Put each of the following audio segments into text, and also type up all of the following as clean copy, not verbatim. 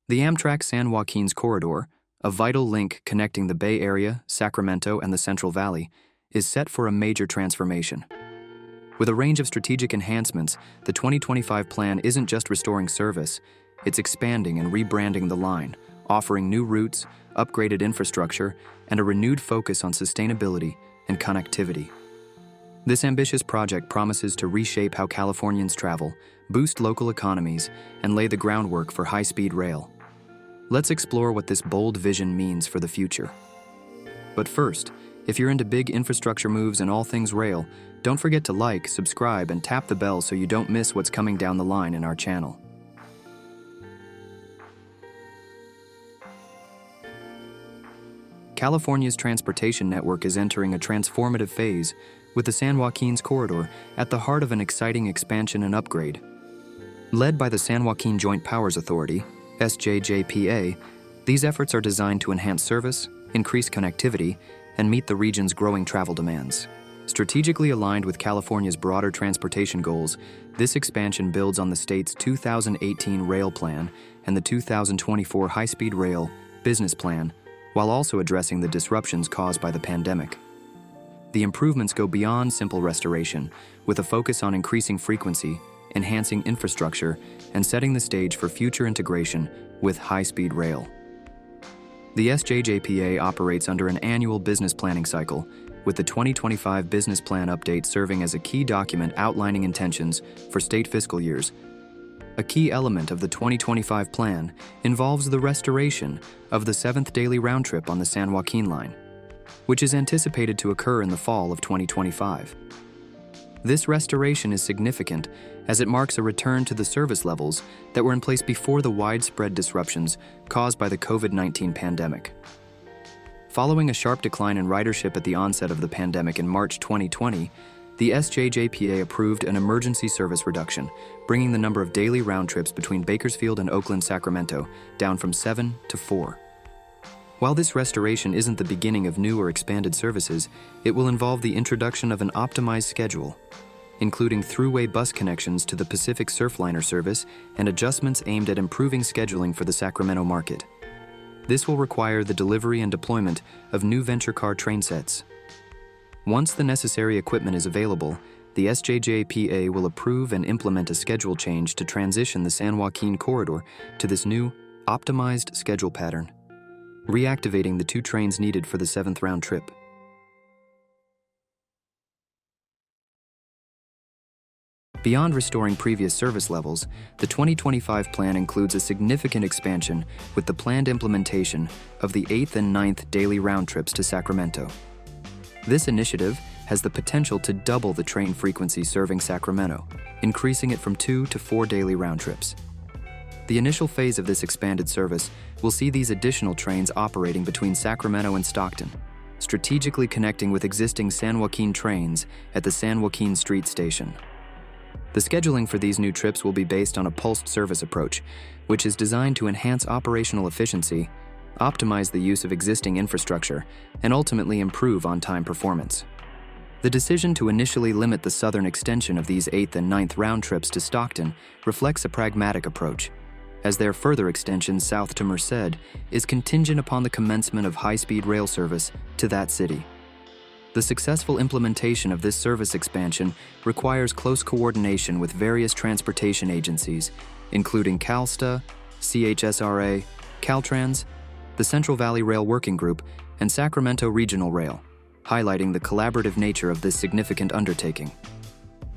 The Amtrak San Joaquins corridor, a vital link connecting the Bay Area, Sacramento, and the Central Valley, is set for a major transformation. With a range of strategic enhancements, the 2025 plan isn't just restoring service, it's expanding and rebranding the line, offering new routes, upgraded infrastructure, and a renewed focus on sustainability and connectivity. This ambitious project promises to reshape how Californians travel, boost local economies, and lay the groundwork for high-speed rail. Let's explore what this bold vision means for the future. But first, if you're into big infrastructure moves and all things rail, don't forget to like, subscribe, and tap the bell so you don't miss what's coming down the line in our channel. California's transportation network is entering a transformative phase, with the San Joaquins corridor at the heart of an exciting expansion and upgrade. Led by the San Joaquin Joint Powers Authority, SJJPA, these efforts are designed to enhance service, increase connectivity, and meet the region's growing travel demands. Strategically aligned with California's broader transportation goals, this expansion builds on the state's 2018 rail plan and the 2024 high-speed rail business plan, while also addressing the disruptions caused by the pandemic. The improvements go beyond simple restoration, with a focus on increasing frequency, enhancing infrastructure, and setting the stage for future integration with high-speed rail. The SJJPA operates under an annual business planning cycle, with the 2025 business plan update serving as a key document outlining intentions for state fiscal years. A key element of the 2025 plan involves the restoration of the 7th daily round trip on the San Joaquin line, which is anticipated to occur in the fall of 2025. This restoration is significant as it marks a return to the service levels that were in place before the widespread disruptions caused by the COVID-19 pandemic. Following a sharp decline in ridership at the onset of the pandemic in March 2020, the SJJPA approved an emergency service reduction, bringing the number of daily round trips between Bakersfield and Oakland, Sacramento, down from 7 to 4. While this restoration isn't the beginning of new or expanded services, it will involve the introduction of an optimized schedule, including throughway bus connections to the Pacific Surfliner service and adjustments aimed at improving scheduling for the Sacramento market. This will require the delivery and deployment of new venture car train sets. Once the necessary equipment is available, the SJJPA will approve and implement a schedule change to transition the San Joaquin corridor to this new, optimized schedule pattern, reactivating the 2 trains needed for the 7th round trip. Beyond restoring previous service levels, the 2025 plan includes a significant expansion with the planned implementation of the 8th and 9th daily round trips to Sacramento. This initiative has the potential to double the train frequency serving Sacramento, increasing it from 2 to 4 daily round trips. The initial phase of this expanded service will see these additional trains operating between Sacramento and Stockton, strategically connecting with existing San Joaquin trains at the San Joaquin Street Station. The scheduling for these new trips will be based on a pulsed service approach, which is designed to enhance operational efficiency, optimize the use of existing infrastructure, and ultimately improve on-time performance. The decision to initially limit the southern extension of these 8th and 9th round trips to Stockton reflects a pragmatic approach, as their further extension south to Merced is contingent upon the commencement of high-speed rail service to that city. The successful implementation of this service expansion requires close coordination with various transportation agencies, including CalSTA, CHSRA, Caltrans, the Central Valley Rail Working Group, and Sacramento Regional Rail, highlighting the collaborative nature of this significant undertaking.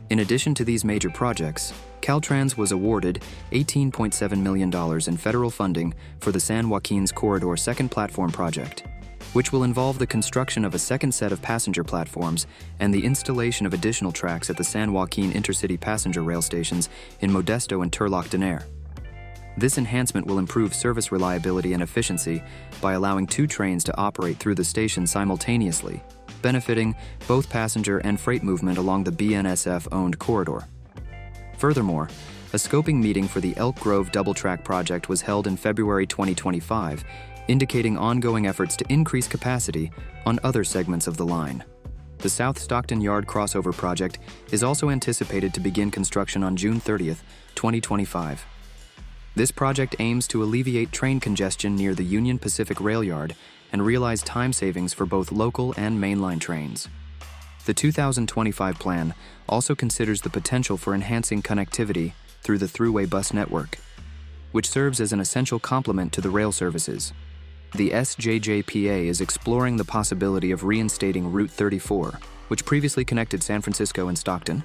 In addition to these major projects, Caltrans was awarded $18.7 million in federal funding for the San Joaquins Corridor Second Platform Project, which will involve the construction of a second set of passenger platforms and the installation of additional tracks at the San Joaquin intercity passenger rail stations in Modesto and Turlock Denair. This enhancement will improve service reliability and efficiency by allowing 2 trains to operate through the station simultaneously, benefiting both passenger and freight movement along the BNSF-owned corridor. Furthermore, a scoping meeting for the Elk Grove double-track project was held in February 2025, indicating ongoing efforts to increase capacity on other segments of the line. The South Stockton Yard crossover project is also anticipated to begin construction on June 30, 2025. This project aims to alleviate train congestion near the Union Pacific Rail Yard and realize time savings for both local and mainline trains. The 2025 plan also considers the potential for enhancing connectivity through the throughway bus network, which serves as an essential complement to the rail services. The SJJPA is exploring the possibility of reinstating Route 34, which previously connected San Francisco and Stockton,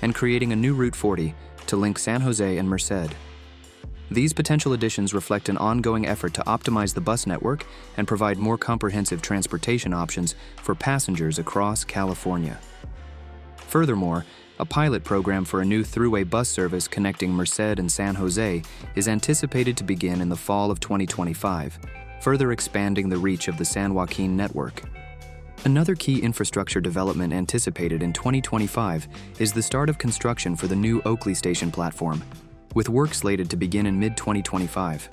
and creating a new Route 40 to link San Jose and Merced. These potential additions reflect an ongoing effort to optimize the bus network and provide more comprehensive transportation options for passengers across California. Furthermore, a pilot program for a new throughway bus service connecting Merced and San Jose is anticipated to begin in the fall of 2025, further expanding the reach of the San Joaquin network. Another key infrastructure development anticipated in 2025 is the start of construction for the new Oakley Station platform, with work slated to begin in mid-2025.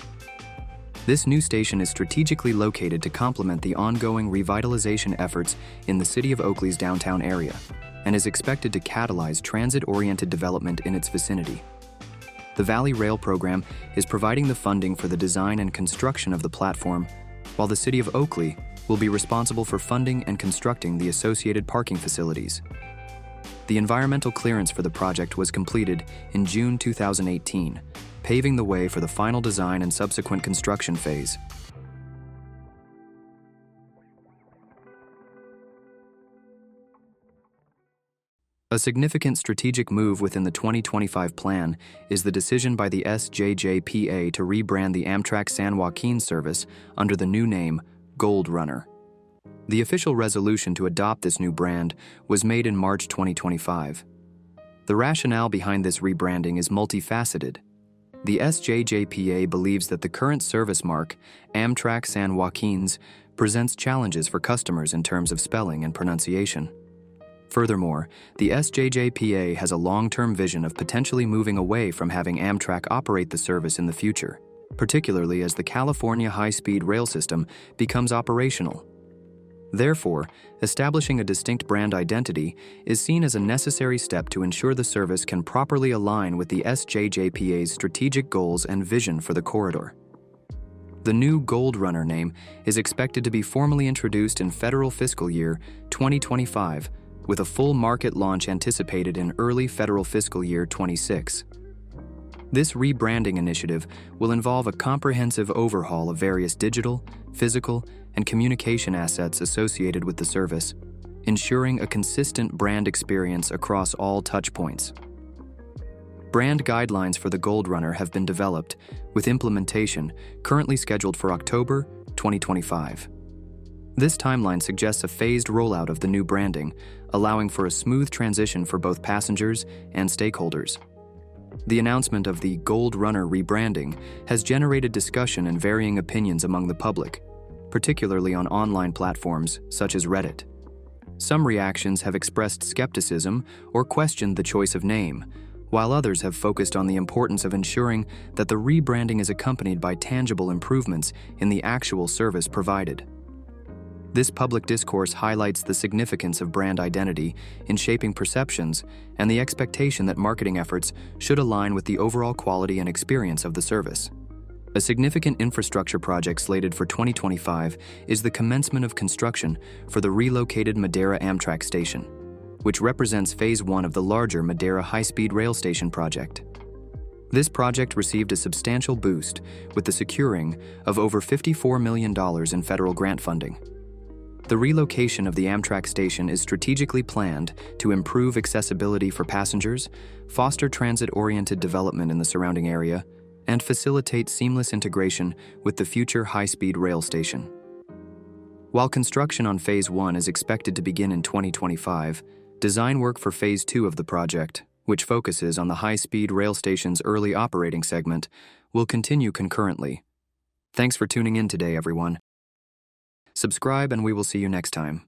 This new station is strategically located to complement the ongoing revitalization efforts in the city of Oakley's downtown area, and is expected to catalyze transit-oriented development in its vicinity. The Valley Rail program is providing the funding for the design and construction of the platform, while the city of Oakley will be responsible for funding and constructing the associated parking facilities. The environmental clearance for the project was completed in June 2018, paving the way for the final design and subsequent construction phase. A significant strategic move within the 2025 plan is the decision by the SJJPA to rebrand the Amtrak San Joaquins service under the new name Gold Runner. The official resolution to adopt this new brand was made in March 2025. The rationale behind this rebranding is multifaceted. The SJJPA believes that the current service mark, Amtrak San Joaquins, presents challenges for customers in terms of spelling and pronunciation. Furthermore, the SJJPA has a long-term vision of potentially moving away from having Amtrak operate the service in the future, particularly as the California high-speed rail system becomes operational. Therefore, establishing a distinct brand identity is seen as a necessary step to ensure the service can properly align with the SJJPA's strategic goals and vision for the corridor. The new Gold Runner name is expected to be formally introduced in federal fiscal year 2025, with a full market launch anticipated in early federal fiscal year 26. This rebranding initiative will involve a comprehensive overhaul of various digital, physical, and communication assets associated with the service, ensuring a consistent brand experience across all touchpoints. Brand guidelines for the Gold Runner have been developed, with implementation currently scheduled for October 2025. This timeline suggests a phased rollout of the new branding, allowing for a smooth transition for both passengers and stakeholders. The announcement of the Gold Runner rebranding has generated discussion and varying opinions among the public, particularly on online platforms such as Reddit. Some reactions have expressed skepticism or questioned the choice of name, while others have focused on the importance of ensuring that the rebranding is accompanied by tangible improvements in the actual service provided. This public discourse highlights the significance of brand identity in shaping perceptions and the expectation that marketing efforts should align with the overall quality and experience of the service. A significant infrastructure project slated for 2025 is the commencement of construction for the relocated Madera Amtrak station, which represents Phase 1 of the larger Madera high-speed rail station project. This project received a substantial boost with the securing of over $54 million in federal grant funding. The relocation of the Amtrak station is strategically planned to improve accessibility for passengers, foster transit-oriented development in the surrounding area, and facilitate seamless integration with the future high-speed rail station. While construction on Phase 1 is expected to begin in 2025, design work for Phase 2 of the project, which focuses on the high-speed rail station's early operating segment, will continue concurrently. Thanks for tuning in today, everyone. Subscribe and we will see you next time.